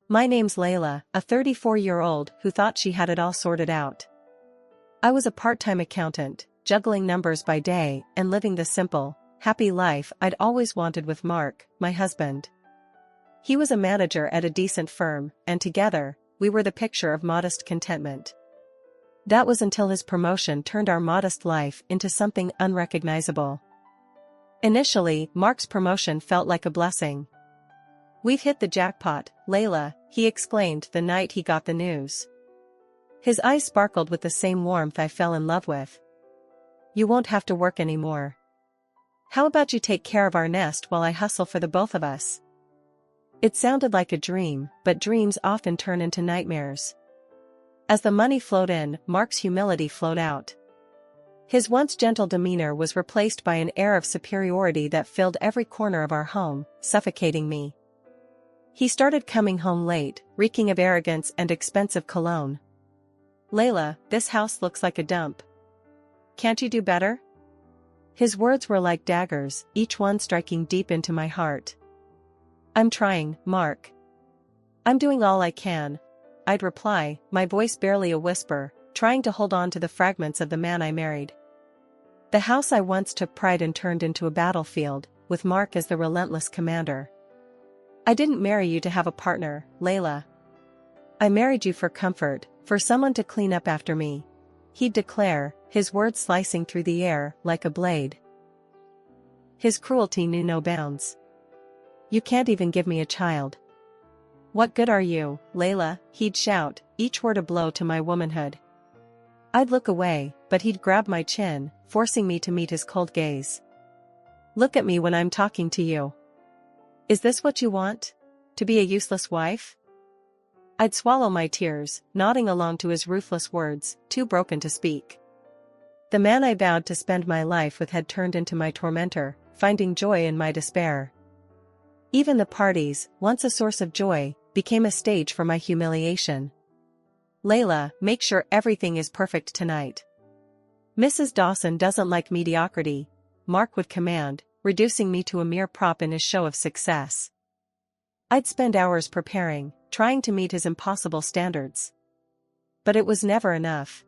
My name's Layla, a 34-year-old who thought she had it all sorted out. I was a part-time accountant, juggling numbers by day and living the simple, happy life I'd always wanted with Mark, my husband. He was a manager at a decent firm, and together, we were the picture of modest contentment. That was until his promotion turned our modest life into something unrecognizable. Initially, Mark's promotion felt like a blessing. "We've hit the jackpot, Layla," he exclaimed the night he got the news. His eyes sparkled with the same warmth I fell in love with. "You won't have to work anymore. How about you take care of our nest while I hustle for the both of us?" It sounded like a dream, but dreams often turn into nightmares. As the money flowed in, Mark's humility flowed out. His once gentle demeanor was replaced by an air of superiority that filled every corner of our home, suffocating me. He started coming home late, reeking of arrogance and expensive cologne. "Layla, this house looks like a dump. Can't you do better?" His words were like daggers, each one striking deep into my heart. "I'm trying, Mark. I'm doing all I can," I'd reply, my voice barely a whisper, trying to hold on to the fragments of the man I married. The house I once took pride in turned into a battlefield, with Mark as the relentless commander. "I didn't marry you to have a partner, Layla. I married you for comfort, for someone to clean up after me," he'd declare, his words slicing through the air like a blade. His cruelty knew no bounds. "You can't even give me a child. What good are you, Layla?" he'd shout, each word a blow to my womanhood. I'd look away, but he'd grab my chin, forcing me to meet his cold gaze. "Look at me when I'm talking to you. Is this what you want? To be a useless wife?" I'd swallow my tears, nodding along to his ruthless words, too broken to speak. The man I vowed to spend my life with had turned into my tormentor, finding joy in my despair. Even the parties, once a source of joy, became a stage for my humiliation. "Layla, make sure everything is perfect tonight. Mrs. Dawson doesn't like mediocrity," Mark would command, reducing me to a mere prop in his show of success. I'd spend hours preparing, trying to meet his impossible standards. But it was never enough.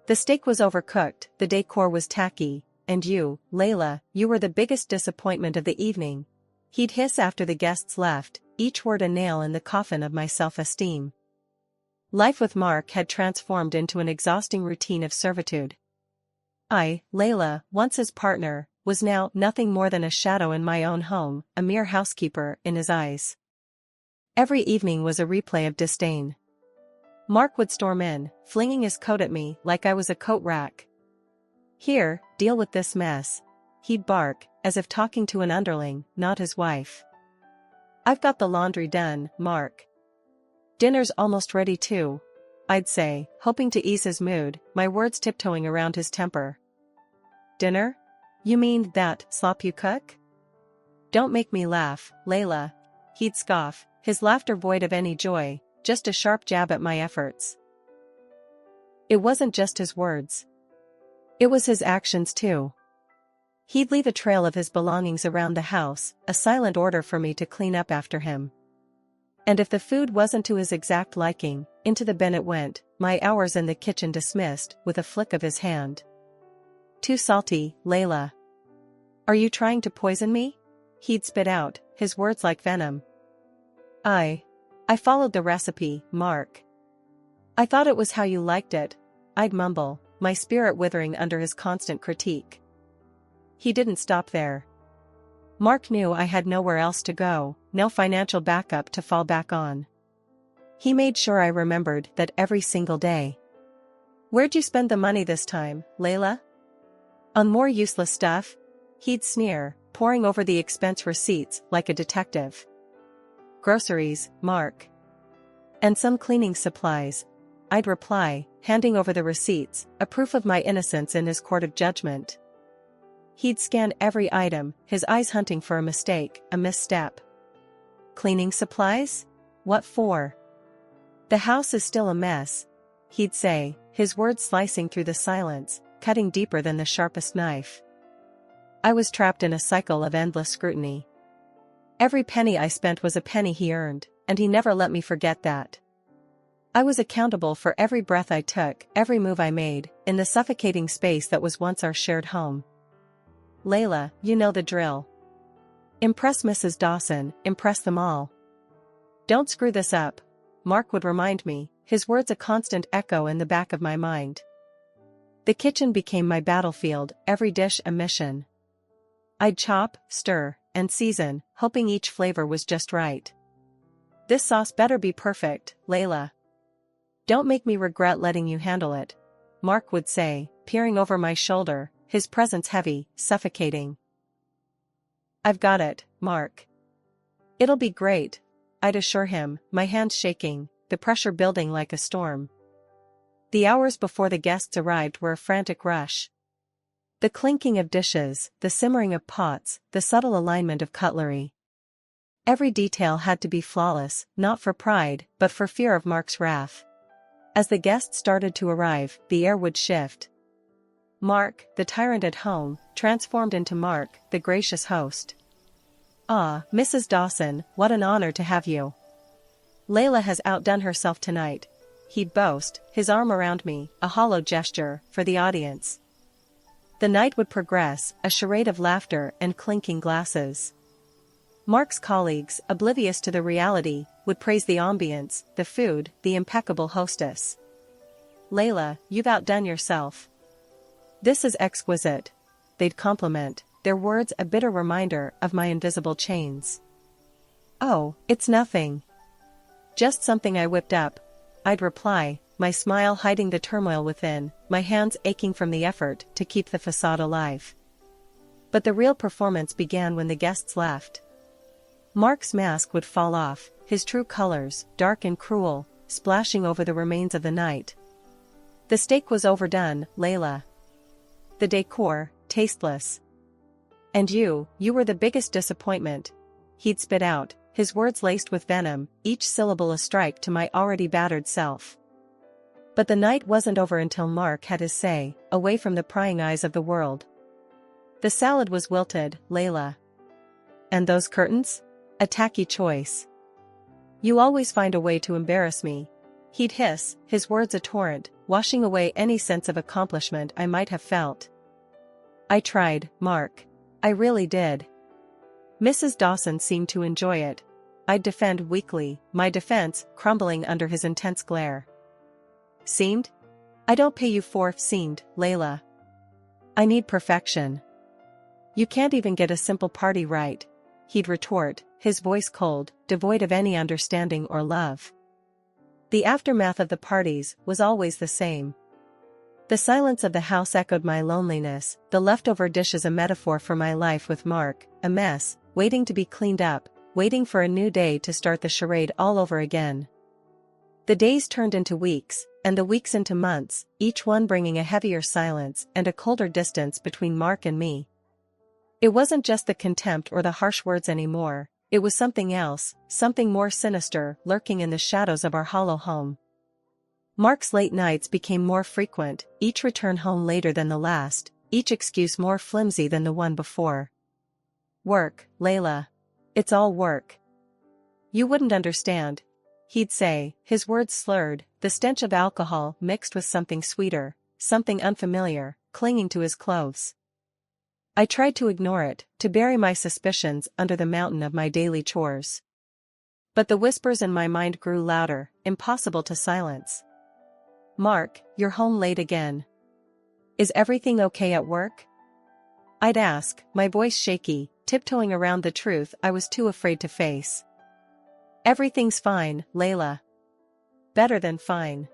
The steak was overcooked, the decor was tacky, and you, Layla, you were the biggest disappointment of the evening, he'd hiss after the guests left, each word a nail in the coffin of my self-esteem. Life with Mark had transformed into an exhausting routine of servitude. I, Layla, once his partner, was now nothing more than a shadow in my own home, a mere housekeeper in his eyes. Every evening was a replay of disdain. Mark would storm in, flinging his coat at me like I was a coat rack. "Here, deal with this mess," he'd bark, as if talking to an underling, not his wife. "I've got the laundry done, Mark. Dinner's almost ready too," I'd say, hoping to ease his mood, my words tiptoeing around his temper. "Dinner? You mean that slop you cook? Don't make me laugh, Layla," he'd scoff, his laughter void of any joy, just a sharp jab at my efforts. It wasn't just his words. It was his actions too. He'd leave a trail of his belongings around the house, a silent order for me to clean up after him. And if the food wasn't to his exact liking, into the bin it went, my hours in the kitchen dismissed, with a flick of his hand. "Too salty, Layla. Are you trying to poison me?" he'd spit out, his words like venom. I followed the recipe, Mark. "I thought it was how you liked it," I'd mumble, my spirit withering under his constant critique. He didn't stop there. Mark knew I had nowhere else to go, no financial backup to fall back on. He made sure I remembered that every single day. "Where'd you spend the money this time, Layla?" "On more useless stuff?" he'd sneer, poring over the expense receipts like a detective. "Groceries, Mark. And some cleaning supplies," I'd reply, handing over the receipts, a proof of my innocence in his court of judgment. He'd scan every item, his eyes hunting for a mistake, a misstep. "Cleaning supplies? What for?" "The house is still a mess," he'd say, his words slicing through the silence, cutting deeper than the sharpest knife. I was trapped in a cycle of endless scrutiny. Every penny I spent was a penny he earned, and he never let me forget that. I was accountable for every breath I took, every move I made, in the suffocating space that was once our shared home. Layla, you know the drill. Impress Mrs. Dawson, impress them all. Don't screw this up, Mark would remind me, his words a constant echo in the back of my mind. The kitchen became my battlefield, every dish a mission. I'd chop, stir, and season, hoping each flavor was just right. This sauce better be perfect, Layla. Don't make me regret letting you handle it, Mark would say, peering over my shoulder, his presence heavy, suffocating. I've got it, Mark. It'll be great, I'd assure him, my hands shaking, the pressure building like a storm. The hours before the guests arrived were a frantic rush. The clinking of dishes, the simmering of pots, the subtle alignment of cutlery. Every detail had to be flawless, not for pride, but for fear of Mark's wrath. As the guests started to arrive, the air would shift. Mark, the tyrant at home, transformed into Mark, the gracious host. Ah, Mrs. Dawson, what an honor to have you. Layla has outdone herself tonight, he'd boast, his arm around me, a hollow gesture, for the audience. The night would progress, a charade of laughter and clinking glasses. Mark's colleagues, oblivious to the reality, would praise the ambience, the food, the impeccable hostess. Layla, you've outdone yourself. This is exquisite, they'd compliment, their words a bitter reminder of my invisible chains. Oh, it's nothing. Just something I whipped up, I'd reply, my smile hiding the turmoil within, my hands aching from the effort to keep the facade alive. But the real performance began when the guests left. Mark's mask would fall off, his true colors, dark and cruel, splashing over the remains of the night. The steak was overdone, Layla. The decor, tasteless. And you were the biggest disappointment, he'd spit out, his words laced with venom, each syllable a strike to my already battered self. But the night wasn't over until Mark had his say, away from the prying eyes of the world. The salad was wilted, Layla. And those curtains? A tacky choice. You always find a way to embarrass me, he'd hiss, his words a torrent, washing away any sense of accomplishment I might have felt. I tried, Mark. I really did. Mrs. Dawson seemed to enjoy it. I'd defend weakly, my defense crumbling under his intense glare. Seemed? I don't pay you for seemed, Layla. I need perfection. You can't even get a simple party right, he'd retort, his voice cold, devoid of any understanding or love. The aftermath of the parties was always the same. The silence of the house echoed my loneliness, the leftover dishes a metaphor for my life with Mark, a mess, waiting to be cleaned up, waiting for a new day to start the charade all over again. The days turned into weeks, and the weeks into months, each one bringing a heavier silence and a colder distance between Mark and me. It wasn't just the contempt or the harsh words anymore, it was something else, something more sinister, lurking in the shadows of our hollow home. Mark's late nights became more frequent, each return home later than the last, each excuse more flimsy than the one before. Work, Layla. It's all work. You wouldn't understand, he'd say, his words slurred, the stench of alcohol mixed with something sweeter, something unfamiliar, clinging to his clothes. I tried to ignore it, to bury my suspicions under the mountain of my daily chores. But the whispers in my mind grew louder, impossible to silence. Mark, you're home late again. Is everything okay at work? I'd ask, my voice shaky, tiptoeing around the truth I was too afraid to face. Everything's fine, Layla. Better than fine.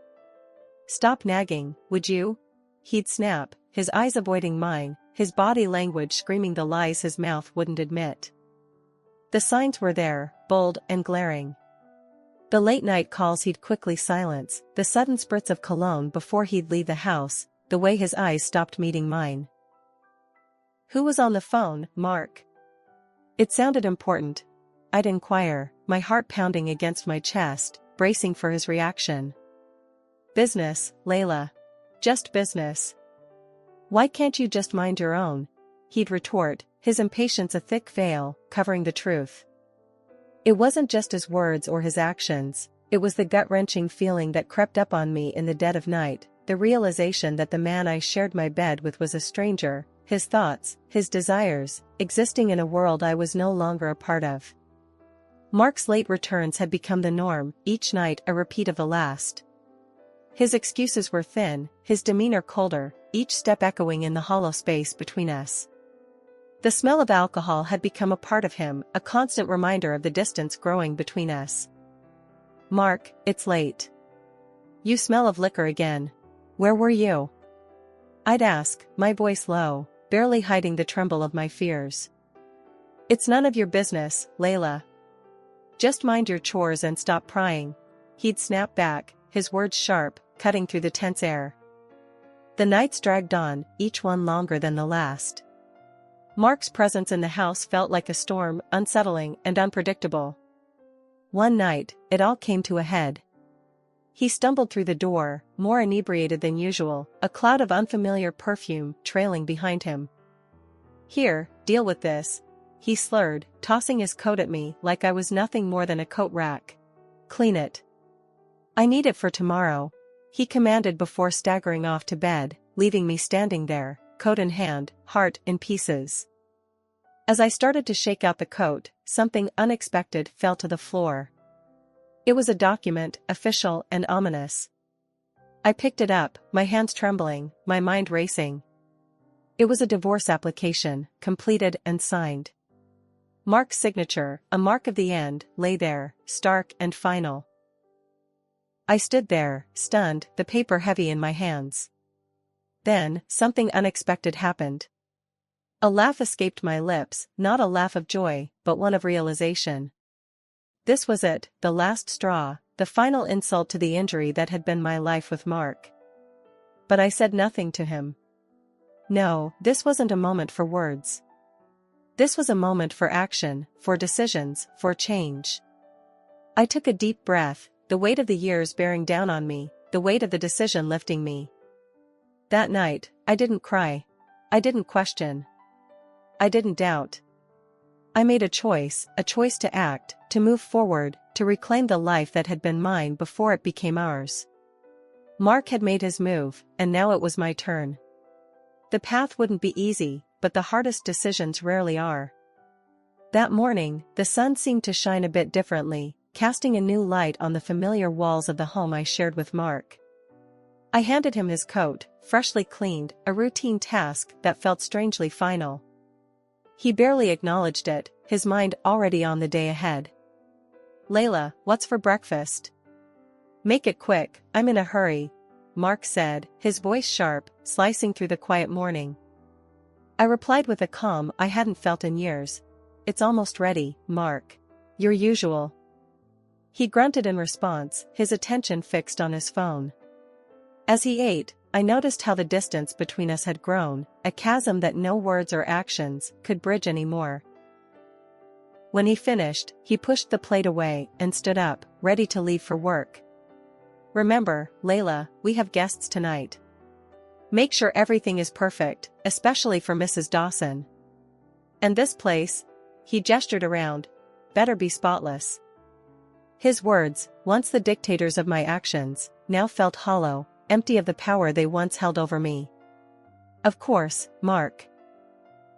Stop nagging, would you? He'd snap, his eyes avoiding mine, his body language screaming the lies his mouth wouldn't admit. The signs were there, bold and glaring. The late-night calls he'd quickly silence, the sudden spritz of cologne before he'd leave the house, the way his eyes stopped meeting mine. Who was on the phone, Mark? It sounded important. I'd inquire, my heart pounding against my chest, bracing for his reaction. Business, Layla. Just business. Why can't you just mind your own? He'd retort, his impatience a thick veil, covering the truth. It wasn't just his words or his actions, it was the gut-wrenching feeling that crept up on me in the dead of night, the realization that the man I shared my bed with was a stranger, his thoughts, his desires, existing in a world I was no longer a part of. Mark's late returns had become the norm, each night a repeat of the last. His excuses were thin, his demeanor colder, each step echoing in the hollow space between us. The smell of alcohol had become a part of him, a constant reminder of the distance growing between us. "Mark, it's late. You smell of liquor again. Where were you?" I'd ask, my voice low, barely hiding the tremble of my fears. "It's none of your business, Layla. Just mind your chores and stop prying," he'd snap back, his words sharp, cutting through the tense air. The nights dragged on, each one longer than the last. Mark's presence in the house felt like a storm, unsettling and unpredictable. One night, it all came to a head. He stumbled through the door, more inebriated than usual, a cloud of unfamiliar perfume trailing behind him. "Here, deal with this," he slurred, tossing his coat at me like I was nothing more than a coat rack. "Clean it. I need it for tomorrow," he commanded before staggering off to bed, leaving me standing there, coat in hand, heart in pieces. As I started to shake out the coat, something unexpected fell to the floor. It was a document, official and ominous. I picked it up, my hands trembling, my mind racing. It was a divorce application, completed and signed. Mark's signature, a mark of the end, lay there, stark and final. I stood there, stunned, the paper heavy in my hands. Then, something unexpected happened. A laugh escaped my lips, not a laugh of joy, but one of realization. This was it, the last straw, the final insult to the injury that had been my life with Mark. But I said nothing to him. No, this wasn't a moment for words. This was a moment for action, for decisions, for change. I took a deep breath, the weight of the years bearing down on me, the weight of the decision lifting me. That night, I didn't cry. I didn't question. I didn't doubt. I made a choice to act, to move forward, to reclaim the life that had been mine before it became ours. Mark had made his move, and now it was my turn. The path wouldn't be easy, but the hardest decisions rarely are. That morning, the sun seemed to shine a bit differently, casting a new light on the familiar walls of the home I shared with Mark. I handed him his coat, freshly cleaned, a routine task that felt strangely final. He barely acknowledged it, his mind already on the day ahead. "Layla, what's for breakfast?" "Make it quick, I'm in a hurry," Mark said, his voice sharp, slicing through the quiet morning. I replied with a calm I hadn't felt in years. "It's almost ready, Mark. Your usual." He grunted in response, his attention fixed on his phone. As he ate, I noticed how the distance between us had grown, a chasm that no words or actions could bridge anymore. When he finished, he pushed the plate away and stood up, ready to leave for work. "Remember, Layla, we have guests tonight. Make sure everything is perfect, especially for Mrs. Dawson. And this place," he gestured around, "better be spotless." His words, once the dictators of my actions, now felt hollow, empty of the power they once held over me. "Of course, Mark.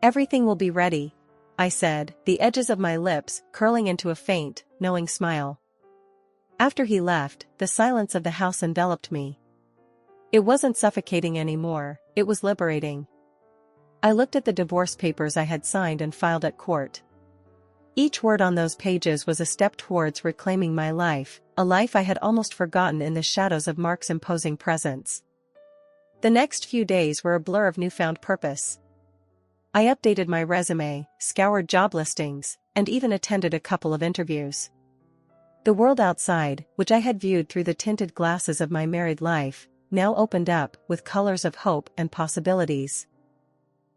Everything will be ready," I said, the edges of my lips curling into a faint, knowing smile. After he left, the silence of the house enveloped me. It wasn't suffocating anymore, it was liberating. I looked at the divorce papers I had signed and filed at court. Each word on those pages was a step towards reclaiming my life, a life I had almost forgotten in the shadows of Mark's imposing presence. The next few days were a blur of newfound purpose. I updated my resume, scoured job listings, and even attended a couple of interviews. The world outside, which I had viewed through the tinted glasses of my married life, now opened up with colors of hope and possibilities.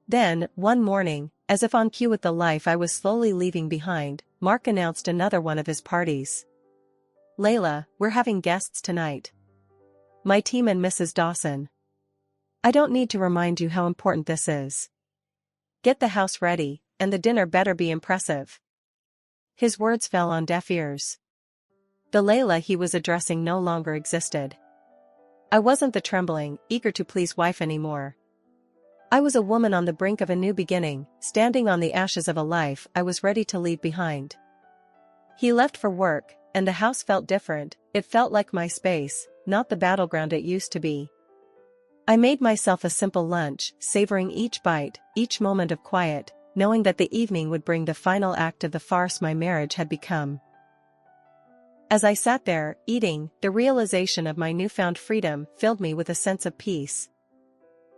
Then, one morning, as if on cue with the life I was slowly leaving behind, Mark announced another one of his parties. "Layla, we're having guests tonight. My team and Mrs. Dawson. I don't need to remind you how important this is. Get the house ready, and the dinner better be impressive." His words fell on deaf ears. The Layla he was addressing no longer existed. I wasn't the trembling, eager to please wife anymore. I was a woman on the brink of a new beginning, standing on the ashes of a life I was ready to leave behind. He left for work, and the house felt different. It felt like my space, not the battleground it used to be. I made myself a simple lunch, savoring each bite, each moment of quiet, knowing that the evening would bring the final act of the farce my marriage had become. As I sat there, eating, the realization of my newfound freedom filled me with a sense of peace.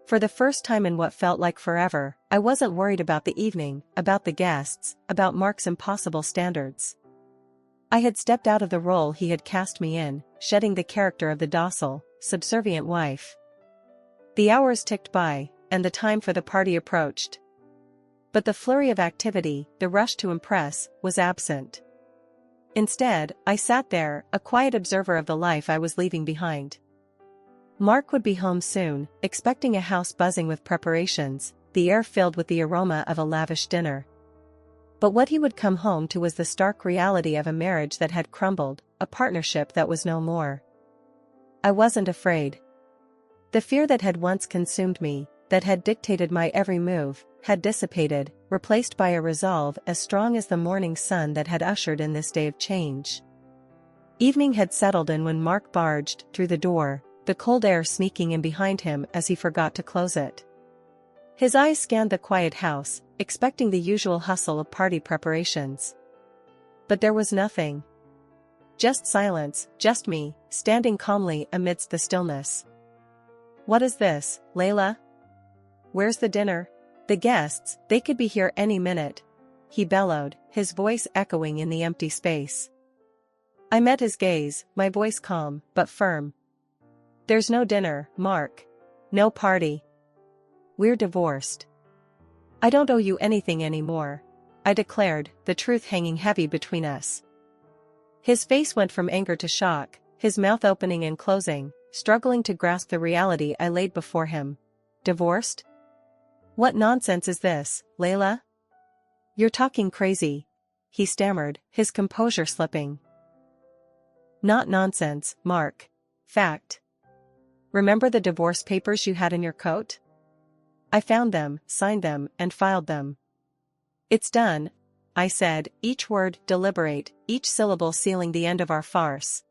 For the first time in what felt like forever, I wasn't worried about the evening, about the guests, about Mark's impossible standards. I had stepped out of the role he had cast me in, shedding the character of the docile, subservient wife. The hours ticked by, and the time for the party approached. But the flurry of activity, the rush to impress, was absent. Instead, I sat there, a quiet observer of the life I was leaving behind. Mark would be home soon, expecting a house buzzing with preparations, the air filled with the aroma of a lavish dinner. But what he would come home to was the stark reality of a marriage that had crumbled, a partnership that was no more. I wasn't afraid. The fear that had once consumed me, that had dictated my every move, had dissipated, replaced by a resolve as strong as the morning sun that had ushered in this day of change. Evening had settled in when Mark barged through the door, the cold air sneaking in behind him as he forgot to close it. His eyes scanned the quiet house, expecting the usual hustle of party preparations. But there was nothing. Just silence, just me, standing calmly amidst the stillness. "What is this, Layla? Where's the dinner? The guests, they could be here any minute," he bellowed, his voice echoing in the empty space. I met his gaze, my voice calm, but firm. "There's no dinner, Mark. No party. We're divorced. I don't owe you anything anymore," I declared, the truth hanging heavy between us. His face went from anger to shock, his mouth opening and closing, struggling to grasp the reality I laid before him. "Divorced? What nonsense is this, Layla? You're talking crazy," he stammered, his composure slipping. "Not nonsense, Mark. Fact. Remember the divorce papers you had in your coat? I found them, signed them, and filed them. It's done," I said, each word deliberate, each syllable sealing the end of our farce.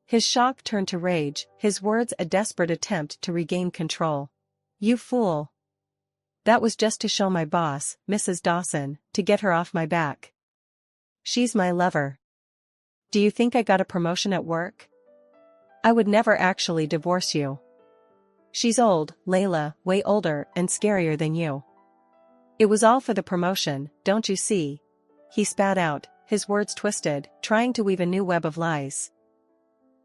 His shock turned to rage, his words a desperate attempt to regain control. "You fool. That was just to show my boss, Mrs. Dawson, to get her off my back. She's my lover. Do you think I got a promotion at work? I would never actually divorce you. She's old, Layla, way older and scarier than you. It was all for the promotion, don't you see?" He spat out, his words twisted, trying to weave a new web of lies.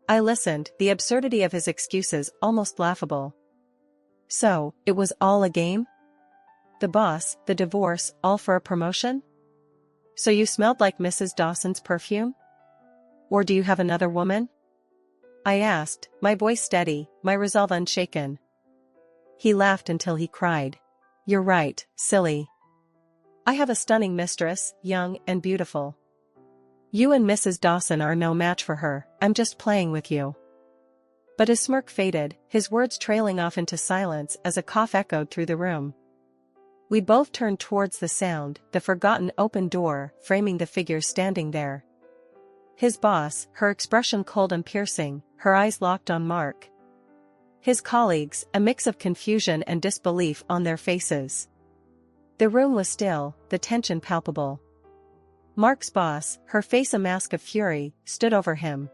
I listened, the absurdity of his excuses almost laughable. So, it was all a game? The boss, the divorce, all for a promotion? So you smelled like Mrs. Dawson's perfume? Or do you have another woman? I asked, my voice steady, my resolve unshaken. He laughed until he cried. "You're right, silly. I have a stunning mistress, young and beautiful. You and Mrs. Dawson are no match for her, I'm just playing with you." But his smirk faded, his words trailing off into silence as a cough echoed through the room. We both turned towards the sound, the forgotten open door framing the figure standing there. His boss, her expression cold and piercing, her eyes locked on Mark. His colleagues, a mix of confusion and disbelief on their faces. The room was still, the tension palpable. Mark's boss, her face a mask of fury, stood over him.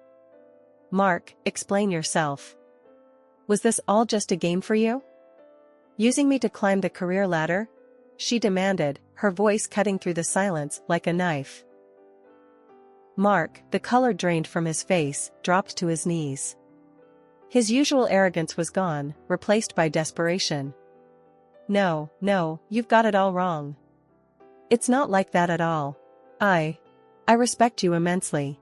"Mark, explain yourself. Was this all just a game for you? Using me to climb the career ladder?" she demanded, her voice cutting through the silence like a knife. Mark, the color drained from his face, dropped to his knees. His usual arrogance was gone, replaced by desperation. No, you've got it all wrong. It's not like that at all. I respect you immensely.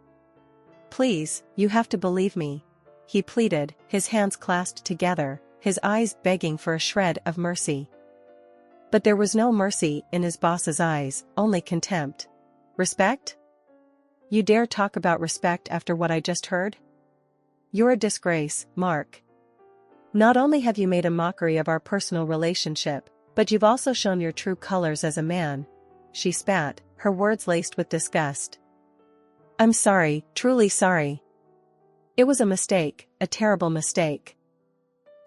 Please, you have to believe me," he pleaded, his hands clasped together, his eyes begging for a shred of mercy. But there was no mercy in his boss's eyes, only contempt. "Respect? You dare talk about respect after what I just heard? You're a disgrace, Mark. Not only have you made a mockery of our personal relationship, but you've also shown your true colors as a man. She spat, her words laced with disgust. I'm sorry, truly sorry. It was a mistake, a terrible mistake.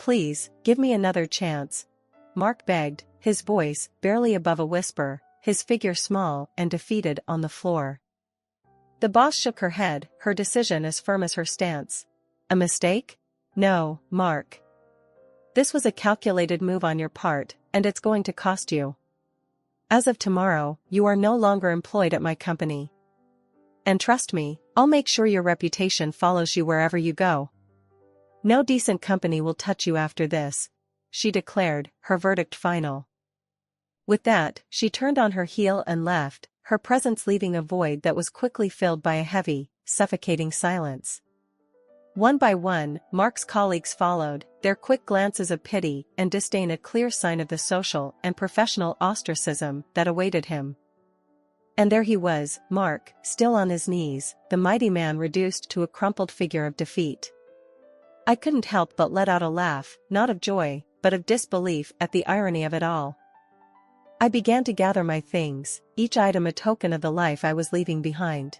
Please, give me another chance, Mark begged, his voice barely above a whisper, his figure small and defeated on the floor. The boss shook her head, her decision as firm as her stance. A mistake? No, Mark. This was a calculated move on your part, and it's going to cost you. As of tomorrow, you are no longer employed at my company. And trust me, I'll make sure your reputation follows you wherever you go. No decent company will touch you after this, she declared, her verdict final. With that, she turned on her heel and left, her presence leaving a void that was quickly filled by a heavy, suffocating silence. One by one, Mark's colleagues followed, their quick glances of pity and disdain a clear sign of the social and professional ostracism that awaited him. And there he was, Mark, still on his knees, the mighty man reduced to a crumpled figure of defeat. I couldn't help but let out a laugh, not of joy, but of disbelief at the irony of it all. I began to gather my things, each item a token of the life I was leaving behind.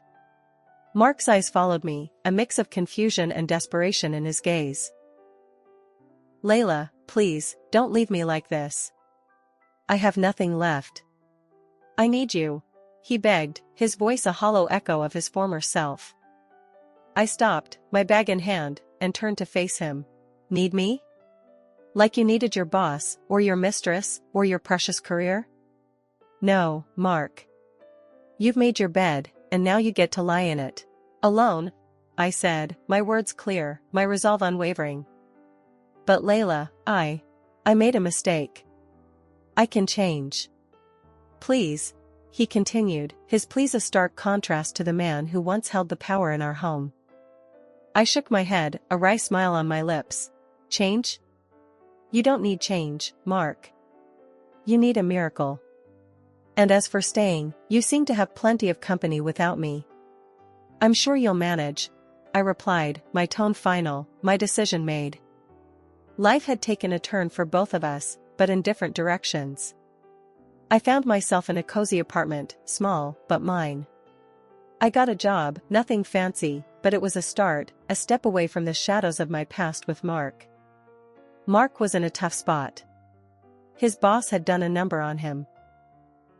Mark's eyes followed me, a mix of confusion and desperation in his gaze. Layla, please, don't leave me like this. I have nothing left. I need you, he begged, his voice a hollow echo of his former self. I stopped, my bag in hand, and turned to face him. Need me? Like you needed your boss, or your mistress, or your precious career? No, Mark. You've made your bed, and now you get to lie in it. Alone, I said, my words clear, my resolve unwavering. But Layla, I made a mistake. I can change. Please, he continued, his pleas a stark contrast to the man who once held the power in our home. I shook my head, a wry smile on my lips. Change? You don't need change, Mark. You need a miracle. And as for staying, you seem to have plenty of company without me. I'm sure you'll manage, I replied, my tone final, my decision made. Life had taken a turn for both of us, but in different directions. I found myself in a cozy apartment, small, but mine. I got a job, nothing fancy, but it was a start, a step away from the shadows of my past with Mark. Mark was in a tough spot. His boss had done a number on him.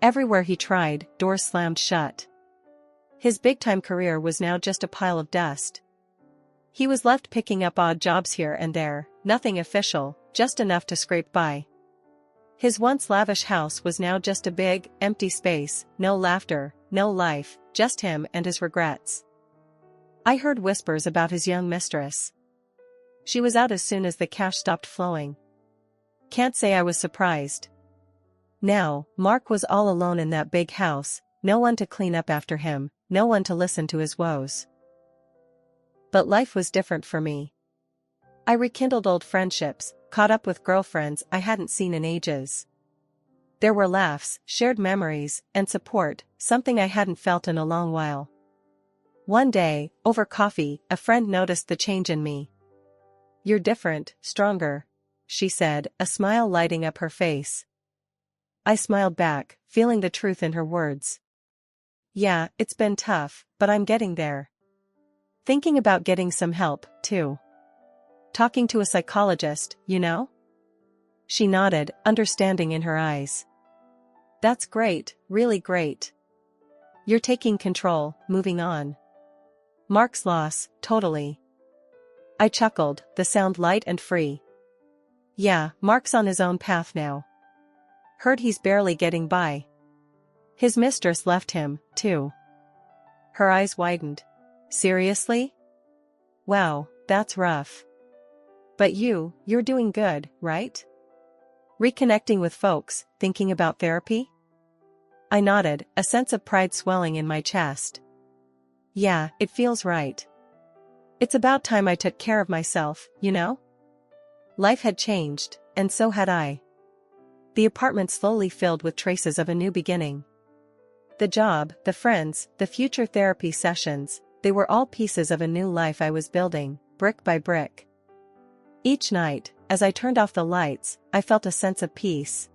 Everywhere he tried, doors slammed shut. His big-time career was now just a pile of dust. He was left picking up odd jobs here and there, nothing official, just enough to scrape by. His once lavish house was now just a big, empty space, no laughter, no life, just him and his regrets. I heard whispers about his young mistress. She was out as soon as the cash stopped flowing. Can't say I was surprised. Now, Mark was all alone in that big house, no one to clean up after him, no one to listen to his woes. But life was different for me. I rekindled old friendships, caught up with girlfriends I hadn't seen in ages. There were laughs, shared memories, and support, something I hadn't felt in a long while. One day, over coffee, a friend noticed the change in me. You're different, stronger, she said, a smile lighting up her face. I smiled back, feeling the truth in her words. Yeah, it's been tough, but I'm getting there. Thinking about getting some help, too. Talking to a psychologist, you know? She nodded, understanding in her eyes. That's great, really great. You're taking control, moving on. Mark's loss, totally. I chuckled, the sound light and free. Yeah, Mark's on his own path now. Heard he's barely getting by. His mistress left him, too. Her eyes widened. Seriously? Wow, that's rough. But you're doing good, right? Reconnecting with folks, thinking about therapy? I nodded, a sense of pride swelling in my chest. Yeah, it feels right. It's about time I took care of myself, you know? Life had changed, and so had I. The apartment slowly filled with traces of a new beginning. The job, the friends, the future therapy sessions, they were all pieces of a new life I was building, brick by brick. Each night, as I turned off the lights, I felt a sense of peace.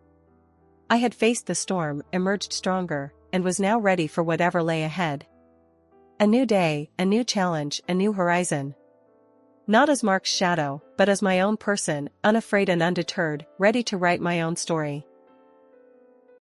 I had faced the storm, emerged stronger, and was now ready for whatever lay ahead. A new day, a new challenge, a new horizon. Not as Mark's shadow, but as my own person, unafraid and undeterred, ready to write my own story.